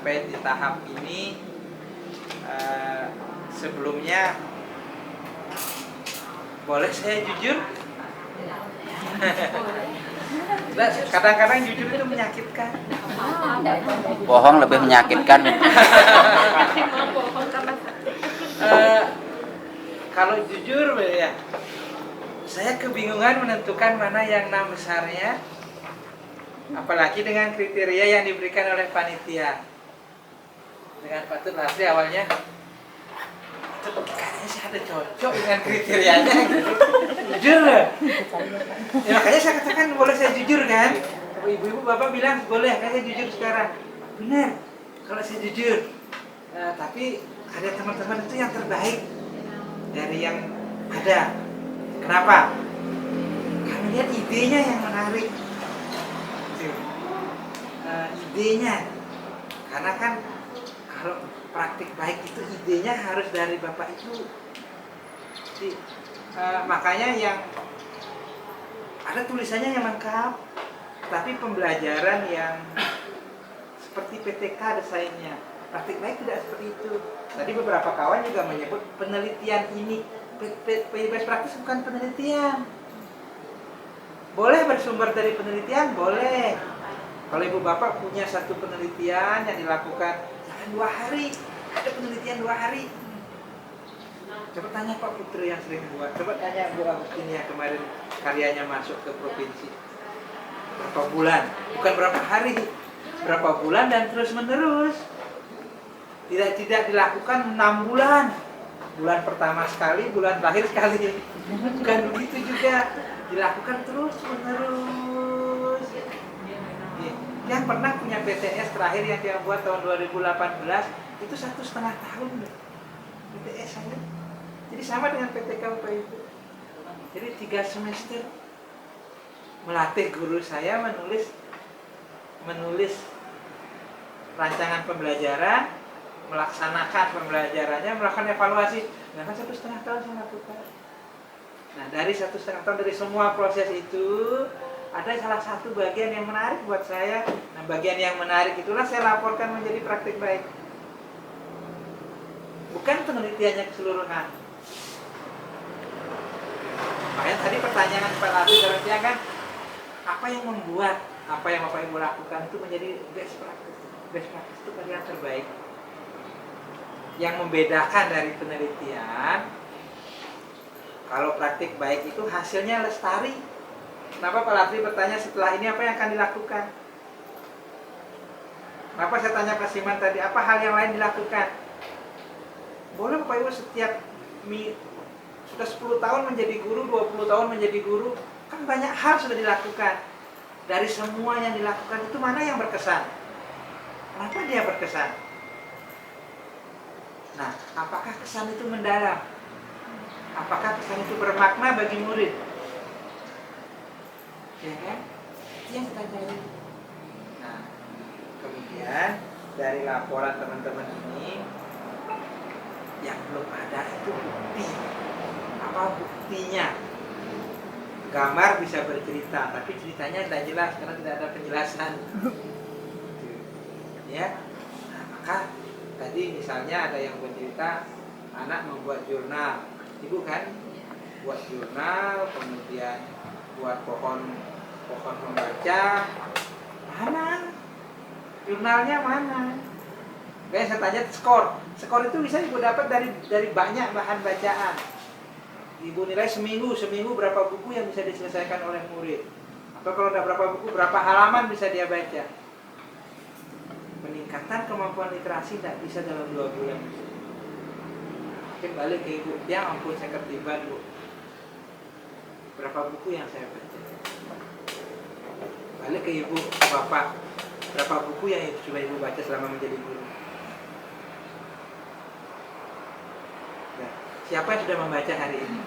sampai di tahap ini, sebelumnya boleh saya jujur? Kadang-kadang jujur itu menyakitkan. Bohong lebih menyakitkan. Kalau jujur ya, saya kebingungan menentukan mana yang 6 besarnya, apalagi dengan kriteria yang diberikan oleh panitia. Dengan Pak Lasri awalnya, kayaknya sih ada cocok dengan kriterianya gitu. Jujur ya, makanya saya katakan boleh saya jujur kan. Ibu-ibu bapak bilang boleh, saya jujur sekarang. Benar, kalau saya jujur. Tapi ada teman-teman itu yang terbaik dari yang ada. Kenapa? Kami lihat idenya yang menarik. Idenya, karena kan kalau praktik baik itu idenya harus dari bapak itu. Jadi, makanya yang ada tulisannya yang lengkap, tapi pembelajaran yang seperti PTK desainnya. Praktik baik tidak seperti itu. Tadi beberapa kawan juga menyebut penelitian ini. Best practice bukan penelitian. Boleh bersumber dari penelitian, boleh. Kalau ibu bapak punya satu penelitian yang dilakukan jangan 2 hari, ada penelitian 2 hari. Coba tanya Pak Putri yang sering buat. Coba tanya Bu Agustin yang kemarin karyanya masuk ke provinsi. Berapa bulan? Bukan berapa hari, berapa bulan dan terus menerus. Tidak dilakukan 6 bulan. Bulan pertama sekali, bulan terakhir sekali. Bukan begitu juga. Dilakukan terus menerus. Yang pernah punya PTS terakhir yang dia buat tahun 2018 itu 1,5 tahun PTS saja. Jadi sama dengan PTK Bapak Ibu. Jadi 3 semester melatih guru saya menulis rancangan pembelajaran, melaksanakan pembelajarannya, melakukan evaluasi. Nah, kan 1,5 tahun saya lakukan. Nah, dari 1,5 tahun dari semua proses itu ada salah satu bagian yang menarik buat saya. Nah, bagian yang menarik itulah saya laporkan menjadi praktik baik. Bukan penelitiannya keseluruhan. Makanya tadi pertanyaan Pak Lasri seharusnya kan, apa yang membuat apa yang Bapak Ibu lakukan itu menjadi best practice? Best practice itu bagian terbaik. Yang membedakan dari penelitian, kalau praktik baik itu hasilnya lestari. Kenapa Pak Lasri bertanya setelah ini apa yang akan dilakukan? Kenapa saya tanya Pak Siman tadi, apa hal yang lain dilakukan? Boleh Bapak Ibu setiap sudah 10 tahun menjadi guru, 20 tahun menjadi guru, kan banyak hal sudah dilakukan. Dari semua yang dilakukan itu mana yang berkesan? Kenapa dia berkesan? Nah, apakah kesan itu mendalam? Apakah kesan itu bermakna bagi murid? Ya kan? Itu yang kita cari. Nah, kemudian dari laporan teman-teman ini yang belum ada itu bukti. Apa buktinya? Gambar bisa bercerita, tapi ceritanya tidak jelas karena tidak ada penjelasan. Ya, nah, maka tadi misalnya ada yang bercerita anak membuat jurnal, ibu kan buat jurnal, kemudian buat pohon membaca, mana jurnalnya mana? Kayak saya tanya skor itu bisa ibu dapat dari banyak bahan bacaan. Ibu nilai seminggu berapa buku yang bisa diselesaikan oleh murid, atau kalau udah berapa buku berapa halaman bisa dia baca. Peningkatan kemampuan literasi tidak bisa dalam 2 bulan. Mungkin balik ke ibu, ya ampun saya ketiban bu, berapa buku yang saya baca. Balik ke ibu, bapak, berapa buku yang sudah ibu baca selama menjadi guru. Nah, siapa yang sudah membaca hari ini?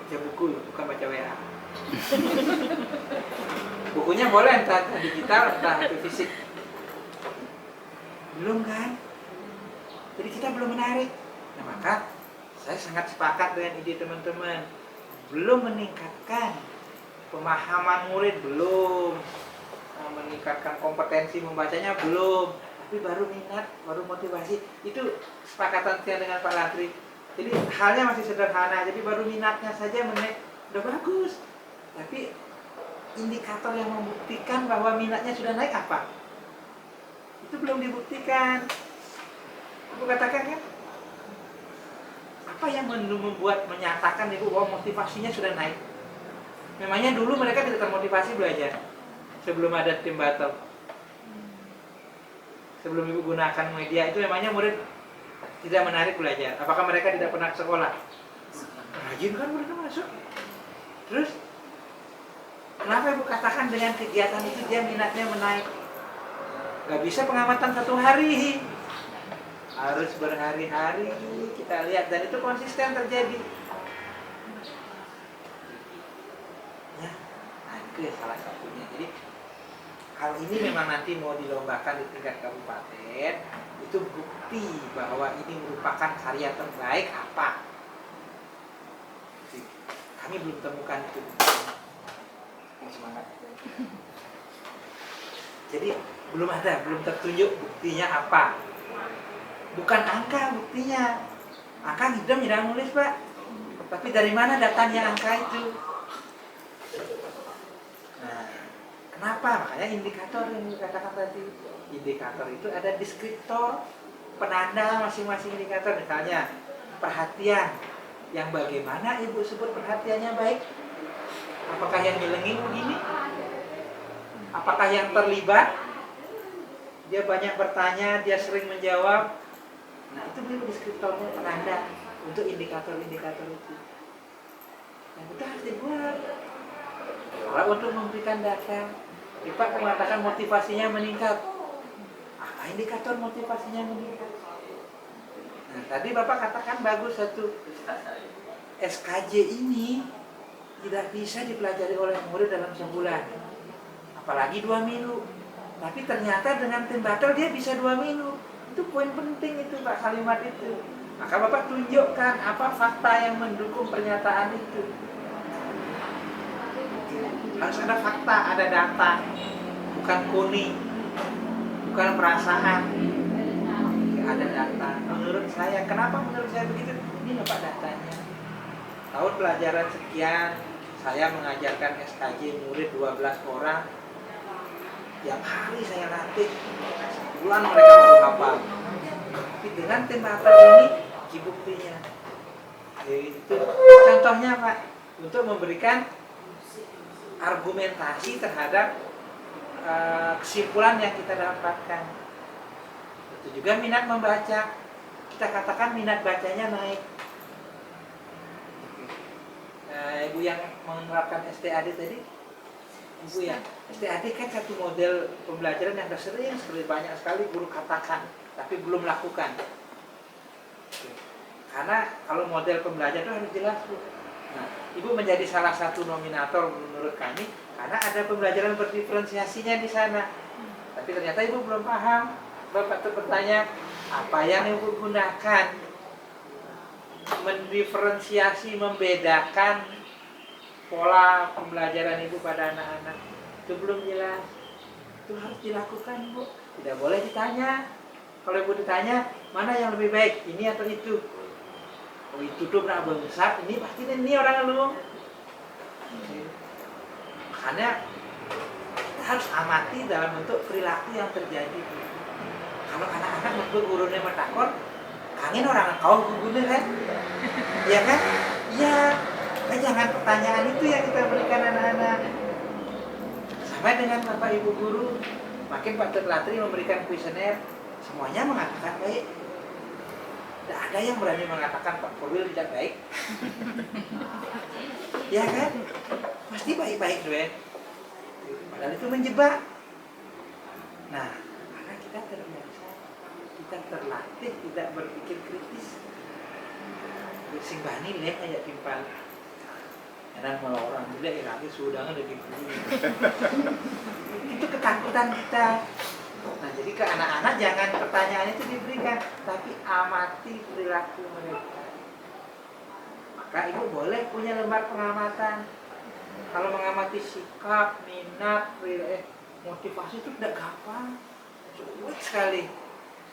Baca buku, bukan baca WA. Bukunya boleh entah digital, entah itu fisik. Belum kan? Jadi kita belum menarik. Nah, maka saya sangat sepakat dengan ide teman-teman. Belum meningkatkan pemahaman murid, belum. meningkatkan kompetensi membacanya belum, tapi baru minat, baru motivasi. Itu sepakatan saya dengan Pak Latri. Jadi halnya masih sederhana, jadi baru minatnya saja menaik, udah bagus. Tapi indikator yang membuktikan bahwa minatnya sudah naik apa? Itu belum dibuktikan. Aku katakan kan, apa yang membuat menyatakan ibu bahwa motivasinya sudah naik? Memangnya dulu mereka tidak termotivasi belajar sebelum ada tim battle. Sebelum ibu gunakan media itu memangnya murid tidak menarik belajar. Apakah mereka tidak pernah ke sekolah? Rajin kan mereka masuk. Terus kenapa ibu katakan dengan kegiatan itu dia minatnya menaik? Gak bisa pengamatan satu hari, harus berhari-hari kita lihat, dan itu konsisten terjadi. Ya, nah itu salah satunya. Jadi hal ini memang nanti mau dilombakan di tingkat kabupaten, itu bukti bahwa ini merupakan karya terbaik apa. Kami belum temukan itu. Semangat. Jadi belum tertunjuk buktinya apa. Bukan angka buktinya. Angka hitam tidak nulis Pak. Tapi dari mana datanya angka itu? Nah, kenapa? Makanya indikator yang dikatakan tadi. Indikator itu ada deskriptor, penanda masing-masing indikator. Misalnya perhatian. Yang bagaimana ibu sebut perhatiannya baik? Apakah yang nyelengin begini? Apakah yang terlibat? Dia banyak bertanya, dia sering menjawab. Nah itu deskriptornya, penanda untuk indikator-indikator itu. Yang itu harus dibuat. Kalau untuk memberikan data, Pak mengatakan motivasinya meningkat. Apa indikator motivasinya meningkat? Nah tadi Bapak katakan bagus satu. SKJ ini tidak bisa dipelajari oleh murid dalam sebulan, apalagi 2 minggu. Tapi ternyata dengan tim battle dia bisa 2 minggu. Itu poin penting itu Pak, kalimat itu. Maka Bapak tunjukkan apa fakta yang mendukung pernyataan itu. Harus ada fakta, ada data, bukan kuning, bukan perasaan. Ada data. Menurut saya, kenapa menurut saya begitu? Ini Bapak datanya. Tahun pelajaran sekian, saya mengajarkan SKJ murid 12 orang. Tiap hari saya latih, sebulan mereka baru hafal. Tapi dengan tim battle ini, buktinya. Itu contohnya Pak, untuk memberikan argumentasi terhadap kesimpulan yang kita dapatkan. Itu juga minat membaca. Kita katakan minat bacanya naik. Ibu yang menerapkan STAD tadi, Ibu ya, STAD kan satu model pembelajaran yang sering sekali, banyak sekali guru katakan, tapi belum lakukan. Karena kalau model pembelajaran itu harus jelas Bu. Nah, Ibu menjadi salah satu nominator menurut kami, karena ada pembelajaran berdiferensiasinya di sana. Tapi ternyata Ibu belum paham. Bapak tuh bertanya, apa yang Ibu gunakan mendiferensiasi, membedakan pola pembelajaran Ibu pada anak-anak? Itu belum jelas. Itu harus dilakukan Bu. Tidak boleh ditanya. Kalau Ibu ditanya, mana yang lebih baik, ini atau itu? Oh itu tuh pernah besar, ini pasti ini orang lu. Makanya kita harus amati dalam bentuk perilaku yang terjadi. Kalau anak-anak bentuk gurunya bertakon, kangen orang kau gurunya kan? Iya kan? Iya. Jangan pertanyaan itu yang kita berikan anak-anak. Sama dengan Bapak Ibu guru, makin Pak Latri memberikan kuesioner, semuanya mengatakan baik. Tidak ada yang berani mengatakan Pak Kowil tidak baik. Ya kan? Pasti baik-baik doa. Padahal itu menjebak. Nah, karena kita terbiasa, kita terlatih tidak berpikir kritis. Sing bani leh kayak timpal. Dan kalau orang muda lagi sudah ada gitu. Itu ketakutan kita. Nah, jadi ke anak-anak jangan pertanyaan itu diberikan, tapi amati perilaku mereka. Maka Ibu boleh punya lembar pengamatan. Kalau mengamati sikap, minat, motivasi itu tidak gampang, sulit sekali.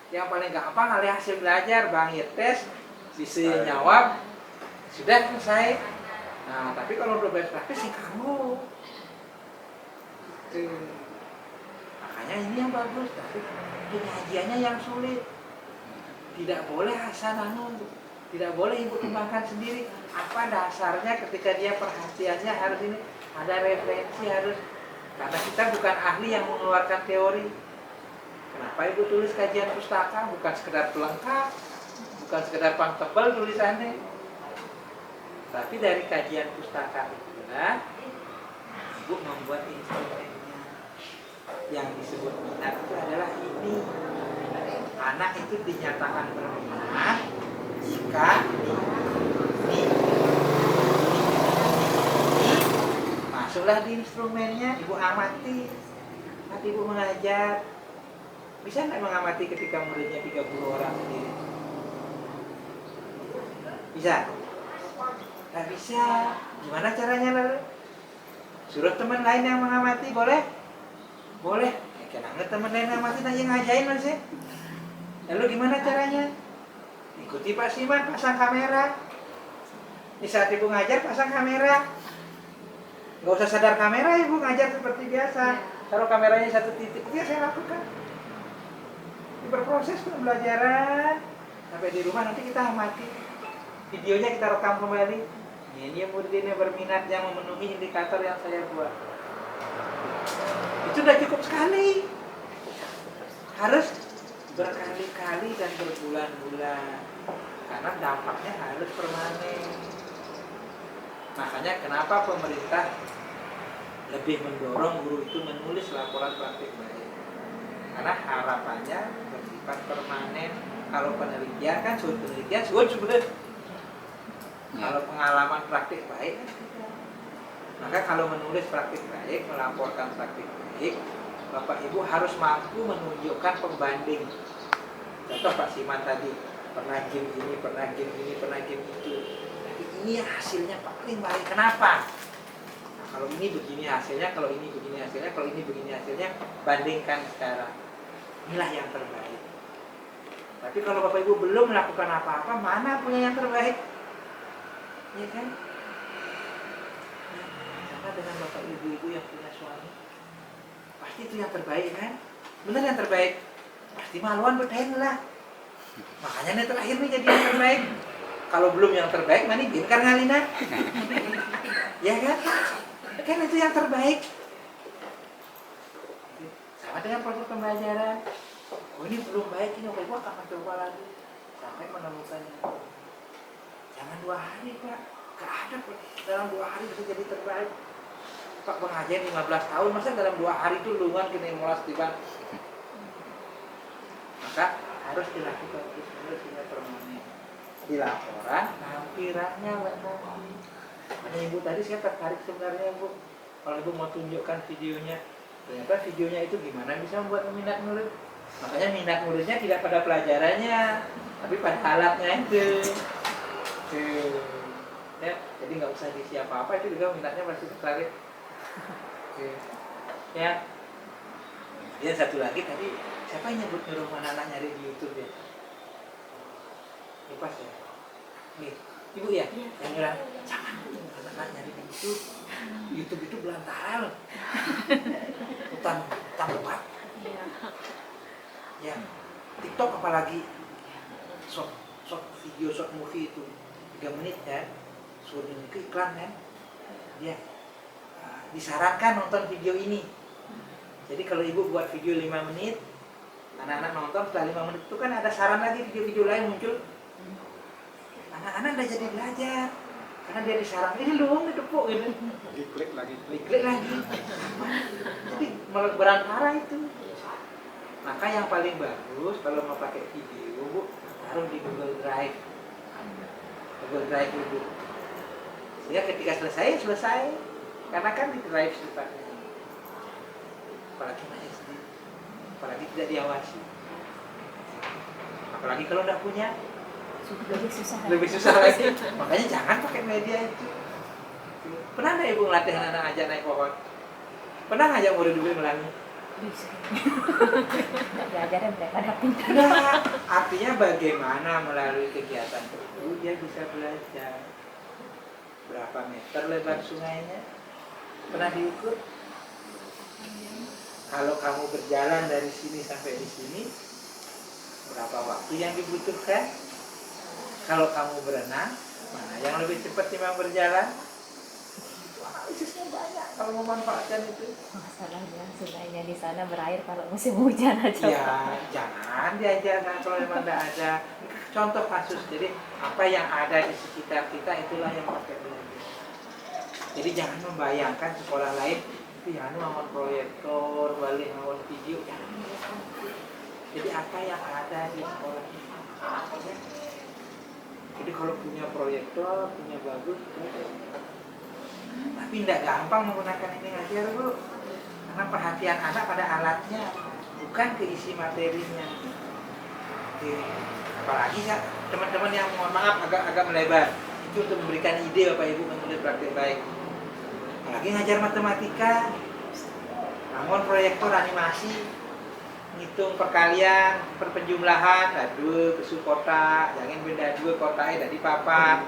Yang paling gampang kali hasil belajar, Bang ya tes, sisi jawab, sudah selesai. Nah, tapi kalau udah belajar praktis sih kamu. Makanya ini yang bagus, tapi penyajiannya yang sulit. Tidak boleh asal tidak boleh ibu kembangkan sendiri. Apa dasarnya ketika dia perhatiannya harus ini, ada referensi harus. Karena kita bukan ahli yang mengeluarkan teori. Kenapa ibu tulis kajian pustaka? Bukan sekedar pelengkap, bukan sekedar pang tebal tulisannya. Tapi dari kajian pustaka itu, ibu membuat instrumennya. Yang disebut minat itu adalah ini. Anak itu dinyatakan berminat jika ini masuklah di instrumennya, ibu amati. Nanti ibu mengajar. Bisa nggak mengamati ketika muridnya 30 orang sendiri? Bisa? Nggak bisa. Gimana caranya lalu? Suruh teman lain yang mengamati, boleh? Boleh. Kenapa teman lain yang mengamati, nah yang ngajain masih? Lalu gimana caranya? Ikuti Pak Siman, pasang kamera. Di saat ibu ngajar, pasang kamera. Nggak usah sadar kamera, ibu ngajar seperti biasa. Kalau kameranya satu titik, dia saya lakukan. Berproses pembelajaran sampai di rumah nanti kita amati. Videonya kita rekam kembali. Ini murid ini berminat yang memenuhi indikator yang saya buat. Itu sudah cukup sekali. Harus berkali-kali dan berbulan-bulan. Karena dampaknya harus permanen. Makanya kenapa pemerintah lebih mendorong guru itu menulis laporan praktik baik. Karena harapannya bersifat permanen. Kalau penelitian kan sudah penelitian sudah. Kalau pengalaman praktik baik kan tidak. Maka kalau menulis praktik baik, melaporkan praktik baik, Bapak Ibu harus mampu menunjukkan pembanding. Contoh Pak Siman tadi, pernah game ini, pernah game ini, pernah game itu. Tapi ini hasilnya paling baik. Kenapa? Nah, kalau ini begini hasilnya, kalau ini begini hasilnya, kalau ini begini hasilnya, bandingkan sekarang. Inilah yang terbaik. Tapi kalau Bapak Ibu belum melakukan apa-apa, mana punya yang terbaik? Ya kan? Sama dengan Bapak Ibu-ibu yang punya suami. Pasti itu yang terbaik kan? Benar yang terbaik? Pasti maluan berdain lah. Makanya nih terakhir nih jadi yang terbaik. Kalau belum yang terbaik, mana biarkan ngalina. Ya kan? Kan itu yang terbaik. Sama dengan proses pembelajaran. Oh ini belum baik, ini Bapak Ibu akan mencoba lagi sampai menemukannya. Jangan 2 hari Pak, gak ada dalam 2 hari bisa jadi terbaik. Pak pengajian 15 tahun, masa dalam 2 hari itu lungan kena mulas tiba. Maka harus dilakukan terus permanen. Di laporan, lampirannya benar. Makanya Ibu tadi saya tertarik sebenarnya Ibu. Kalau Ibu mau tunjukkan videonya, ternyata videonya itu gimana bisa membuat minat murid. Makanya minat muridnya tidak pada pelajarannya, tapi pada alatnya itu. Ya, jadi nggak usah diisi apa-apa, itu juga minatnya pasti tertarik. Ya, dia satu lagi tadi siapa yang nyuruh anak-anak nyari di YouTube ya? Lepas ya. Nih, Ibu ya, yang bilang jangan anak-anak nyari di YouTube. YouTube itu belantara loh. Hutan lebat. Ya, TikTok apalagi short video, short movie itu 3 menit ya, suruh ke iklan kan, dia disarankan nonton video ini. Jadi kalau ibu buat video 5 menit, anak-anak nonton setelah 5 menit itu kan ada saran lagi video-video lain muncul. Anak-anak udah jadi belajar karena dia disaran ini dong ditepuk gitu. Klik lagi. Jadi berantara itu. Maka yang paling bagus kalau mau pakai video, Bu, taruh di Google Drive. Google Drive dulu. Sehingga ketika selesai. Karena kan di Drive sifatnya. Apalagi anak SD. Apalagi tidak diawasi. Apalagi kalau tidak punya, lebih susah lagi. Makanya jangan pakai media itu. Pernah nggak Ibu ngelatih anak-anak aja naik pohon? Pernah ngajak murid dulu ngelangi? Belajar mereka ada pintar. Nah, artinya bagaimana melalui kegiatan itu dia bisa belajar. Berapa meter lebar sungainya? Pernah diukur? Kalau kamu berjalan dari sini sampai di sini, berapa waktu yang dibutuhkan? Kalau kamu berenang, mana yang lebih cepat timbang berjalan? Analisisnya banyak kalau memanfaatkan itu. Masalahnya sungainya di sana berair kalau musim hujan aja. Ya, jangan diajarkan kalau memang tidak ada. Contoh kasus, jadi apa yang ada di sekitar kita itulah yang pakai belajar. Jadi jangan membayangkan sekolah lain itu ya ngawon proyektor, balik ngawon video, jangan. Jadi apa yang ada di sekolah ini. Ya. Jadi kalau punya proyektor, punya bagus, tapi tidak gampang menggunakan ini ngajar Bu. Karena perhatian anak pada alatnya, bukan keisi materinya. Oke. Apalagi ya teman-teman yang mohon maaf agak melebar, itu untuk memberikan ide Bapak Ibu menulis praktik baik. Apalagi ngajar matematika, namun proyektor animasi, ngitung perkalian, perpenjumlahan, dua kesu kotak, jangan benda dua kotaknya dari papat.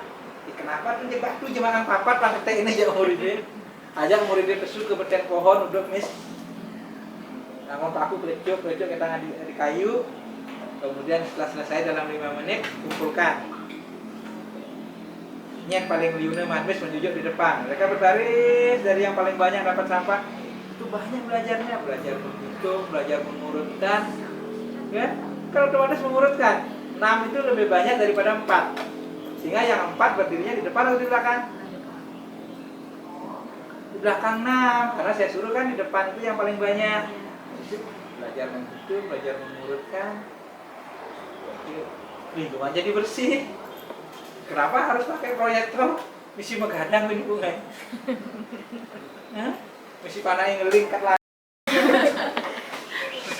Kenapa tuh jebak tuh jemaah papat praktek ini aja muridnya. Ajak muridnya kesu ke beten pohon udah mis. Namun aku kelecuk ke tangan di kayu. Kemudian setelah selesai dalam 5 menit kumpulkan. Ini yang paling liuna manmis menunjuk di depan. Mereka berbaris dari yang paling banyak dapat sampah. Itu banyak belajarnya, belajar menghitung, belajar mengurutkan. Ya, kalau otomatis mengurutkan 6 itu lebih banyak daripada 4. Sehingga yang 4 berdirinya di depan atau di belakang? Di belakang 6, karena saya suruh kan di depan itu yang paling banyak. Belajar menghitung, belajar mengurutkan. Lingkungan jadi bersih. Kenapa harus pakai proyektor? Misi megadang lingkungan. Misi panah yang ngelingkat lagi.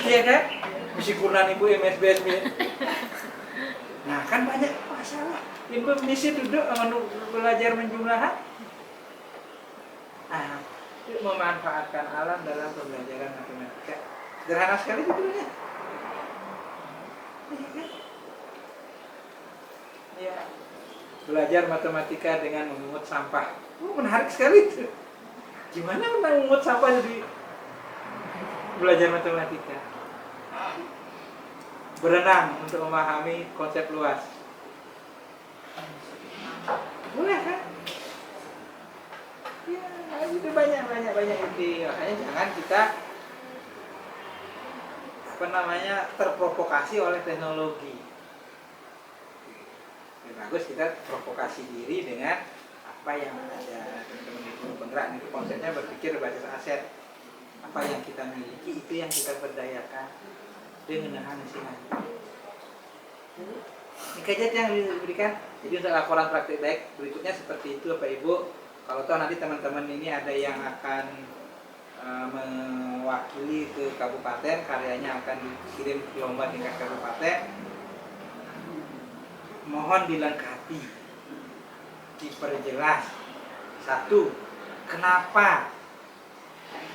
Iya kan? Misi kurnan ibu MSBS. Nah kan banyak masalah. Ibu misi duduk belajar menjumlahan. Nah, itu memanfaatkan alam dalam pembelajaran matematika. Sederhana sekali judulnya. Iya kan? Ya, belajar matematika dengan memungut sampah. Menarik sekali itu. Gimana memungut sampah jadi belajar matematika? Berenang untuk memahami konsep luas. Boleh kan? Ya, itu banyak itu. Makanya jangan kita terprovokasi oleh teknologi. Bagus kita provokasi diri dengan apa yang ada. Teman-teman itu penggerak itu konsepnya berpikir berbasis aset. Apa yang kita miliki itu yang kita berdayakan dengan hasilnya. Ini kajian yang diberikan. Jadi untuk laporan praktik baik berikutnya seperti itu Bapak Ibu. Kalau tahu nanti teman-teman ini ada yang akan mewakili ke kabupaten, karyanya akan dikirim ke lomba tingkat kabupaten. Mohon dilengkapi, diperjelas. 1. Kenapa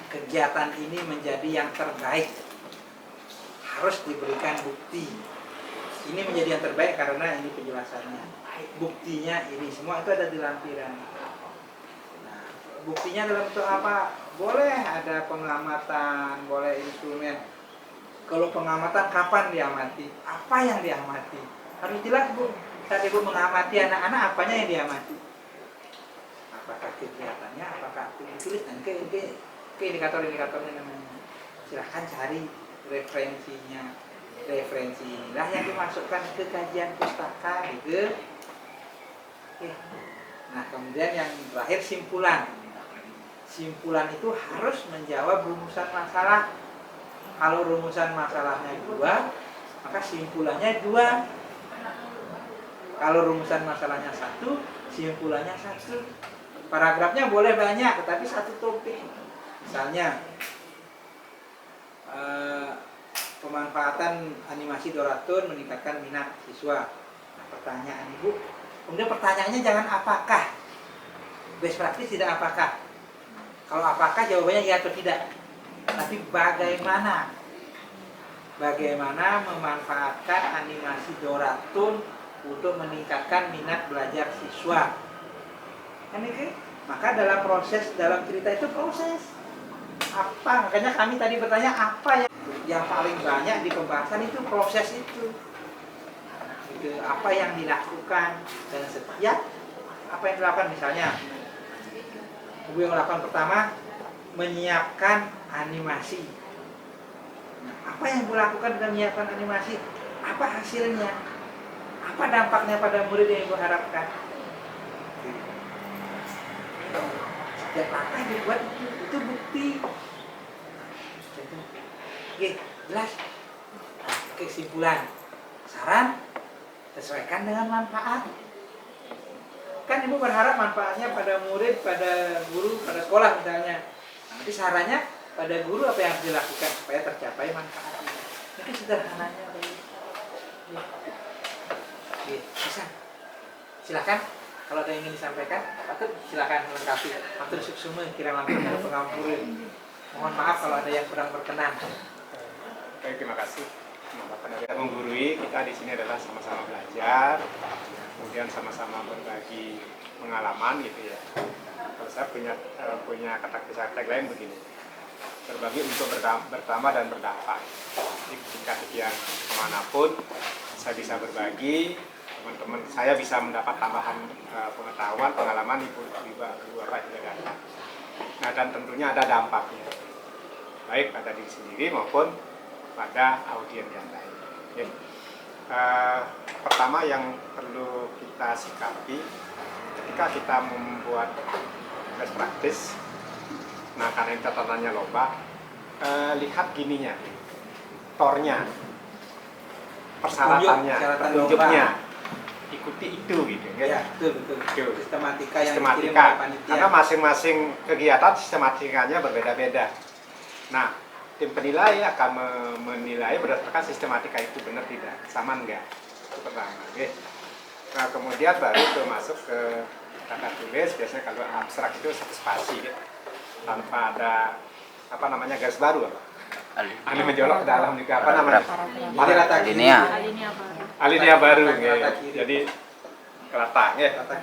kegiatan ini menjadi yang terbaik? Harus diberikan bukti. Ini menjadi yang terbaik karena ini penjelasannya. Buktinya ini semua itu ada di lampiran. Nah, buktinya dalam bentuk apa? Boleh ada pengamatan, boleh instrumen. Kalau pengamatan kapan diamati? Apa yang diamati? Harus jelas Bu, saat Ibu mengamati anak-anak apanya yang diamati? Apakah kegiatannya, apakah ditulis dan ke indikator-indikatornya namanya. Silahkan cari referensinya. Referensi inilah yang dimasukkan ke kajian pustaka gitu. Oke. Nah kemudian yang terakhir simpulan. Simpulan itu harus menjawab rumusan masalah. Kalau rumusan masalahnya 2, maka simpulannya 2. Kalau rumusan masalahnya 1, simpulannya 1. Paragrafnya boleh banyak, tetapi 1 topik. Misalnya, pemanfaatan animasi Doraton meningkatkan minat siswa. Nah, pertanyaan Ibu, kemudian pertanyaannya jangan apakah. Best practice tidak apakah. Kalau apakah jawabannya iya atau tidak. tapi bagaimana memanfaatkan animasi Doratun untuk meningkatkan minat belajar siswa. Kan itu? Maka dalam cerita itu proses. Apa? Makanya kami tadi bertanya apa yang paling banyak di pembahasan itu proses itu. Apa yang dilakukan dan setiap apa yang dilakukan, misalnya Ibu yang melakukan pertama menyiapkan animasi. Apa yang Ibu lakukan dengan menyiapkan animasi? Apa hasilnya? Apa dampaknya pada murid yang Ibu harapkan? Setiap langkah yang dibuat itu bukti. Oke, jelas. Kesimpulan, saran sesuaikan dengan manfaat. Kan Ibu berharap manfaatnya pada murid, pada guru, pada sekolah misalnya. Nanti sarannya pada guru apa yang harus dilakukan supaya tercapai manfaatnya. Itu sederhananya. Bisa. Silakan. Kalau ada yang ingin disampaikan, Patut silakan melengkapi. Patut Suksume kira langsung dari pengampuri. Mohon maaf kalau ada yang kurang berkenan. Baik, terima kasih. Kita menggurui, kita di sini adalah sama-sama belajar, kemudian sama-sama berbagi pengalaman gitu ya. Kalau saya punya kata lain begini, berbagi untuk bertambah dan berdampak. Jadi ketika yang kemanapun saya bisa berbagi, teman-teman saya bisa mendapat tambahan pengetahuan, pengalaman ibu bapak juga datang. Nah, dan tentunya ada dampaknya, baik pada diri sendiri maupun pada audiens yang lain. Okay. Pertama yang perlu kita sikapi ketika kita membuat best practice, nah karena catatannya lomba, lihat gininya, tornya, persyaratannya, petunjuknya, ikuti itu gitu ya. Betul. Sistematika yang dikirim oleh panitia. Karena masing-masing kegiatan sistematikanya berbeda-beda. Nah, tim penilai akan menilai berdasarkan sistematika itu benar tidak, sama enggak. Itu pertama. Okay. Nah, kemudian baru itu masuk ke kata tulis. Biasanya kalau abstrak itu satu spasi gitu, tanpa ada garis baru apa? Ini menjolok ke dalam juga apa namanya? Alinea baru gitu. Jadi rata ya. Rata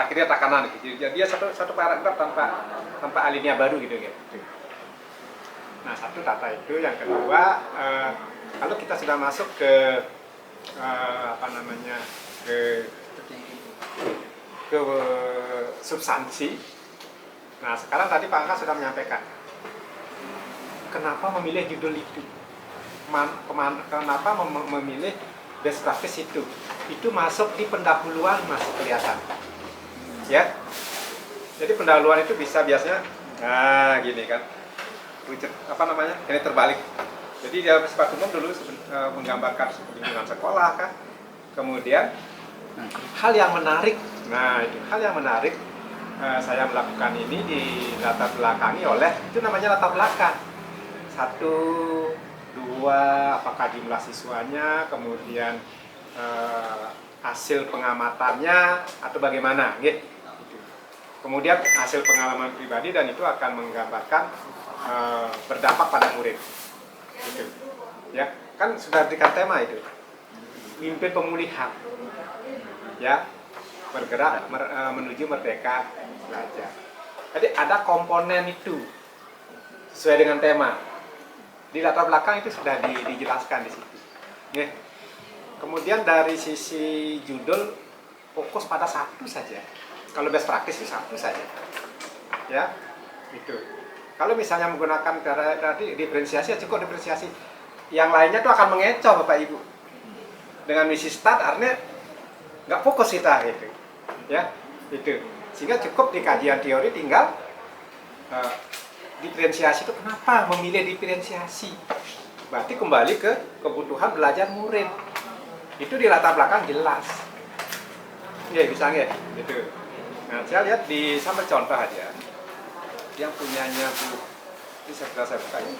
kiri rata kanan gitu. Jadi dia satu paragraf tanpa alinea baru gitu. Nah, satu tata itu. Yang kedua, kalau kita sudah masuk ke ke substansi. Nah, sekarang tadi Pak Angka sudah menyampaikan kenapa memilih judul itu, kenapa memilih best practice itu masuk di pendahuluan masih kelihatan ya. Jadi pendahuluan itu bisa biasanya gini kan, ini terbalik. Jadi dia bersifat umum dulu menggambarkan lingkungan sekolah kan, kemudian hal yang menarik. Nah, itu hal yang menarik saya melakukan ini di latar belakangi oleh, itu namanya latar belakang. 1, 2, apakah jumlah siswanya, kemudian hasil pengamatannya atau bagaimana gitu. Kemudian hasil pengalaman pribadi, dan itu akan menggambarkan berdampak pada murid gitu. Ya, kan sudah diberikan tema itu, mimpin pemulihan ya, bergerak menuju merdeka belajar. Jadi ada komponen itu sesuai dengan tema. Di latar belakang itu sudah dijelaskan di situ. Ya. Kemudian dari sisi judul fokus pada satu saja. Kalau best practice itu satu saja. Ya, itu. Kalau misalnya menggunakan tadi diferensiasi, cukup diferensiasi. Yang lainnya tuh akan mengecoh Bapak Ibu. Dengan misi start artinya nggak fokus kita gitu. Ya, itu. Sehingga cukup di kajian teori tinggal diferensiasi itu kenapa memilih diferensiasi. Berarti kembali ke kebutuhan belajar murid. Itu di latar belakang jelas. Ya, bisa nggak? Gitu. Nah, saya lihat sampai contoh aja. Yang punyanya Bu, ini saya buka ya.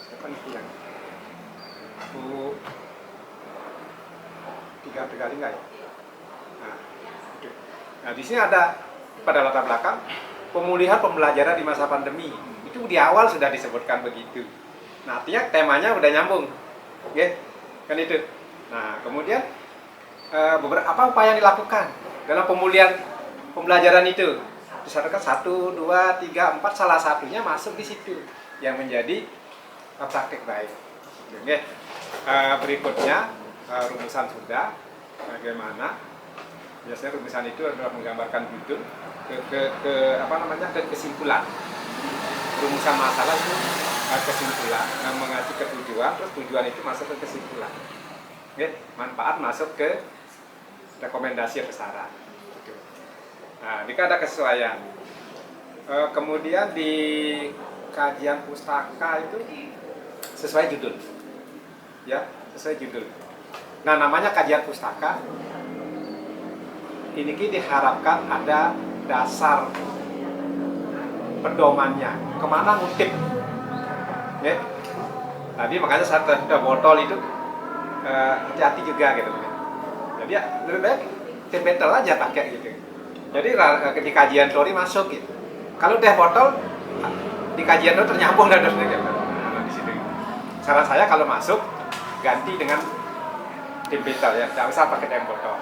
Siapa nih yang Bu, tiga kali enggak ya? Nah, di sini ada pada latar belakang pemulihan pembelajaran di masa pandemi. Itu di awal sudah disebutkan begitu. Nah, artinya temanya udah nyambung. Oke, kan itu. Nah, kemudian beberapa upaya yang dilakukan dalam pemulihan pembelajaran itu. Disatukan 1, 2, 3, 4, salah satunya masuk di situ yang menjadi praktik baik. Oke. Berikutnya rumusan sudah bagaimana? Biasanya rumusan itu adalah menggambarkan judul ke kesimpulan. Rumusan masalah itu kesimpulan, mengacu ke tujuan, terus tujuan itu masuk ke kesimpulan. Oke, manfaat masuk ke rekomendasi atau saran. Nah, jika ada kesesuaian. Kemudian di kajian pustaka itu sesuai judul. Ya, sesuai judul. Nah, namanya kajian pustaka. Ini diharapkan ada dasar pedomannya. Kemana ngutip? Ya. Tadi makanya saat ada botol itu hati-hati juga gitu. Jadi ya lebih baik tempetel aja pakai gitu. Jadi di kajian teori masuk gitu. Kalau teh botol di kajian itu ternyambung dan gitu. Nah, di situ. Saran saya kalau masuk ganti dengan tempetel ya, jangan usah pakai teh botol.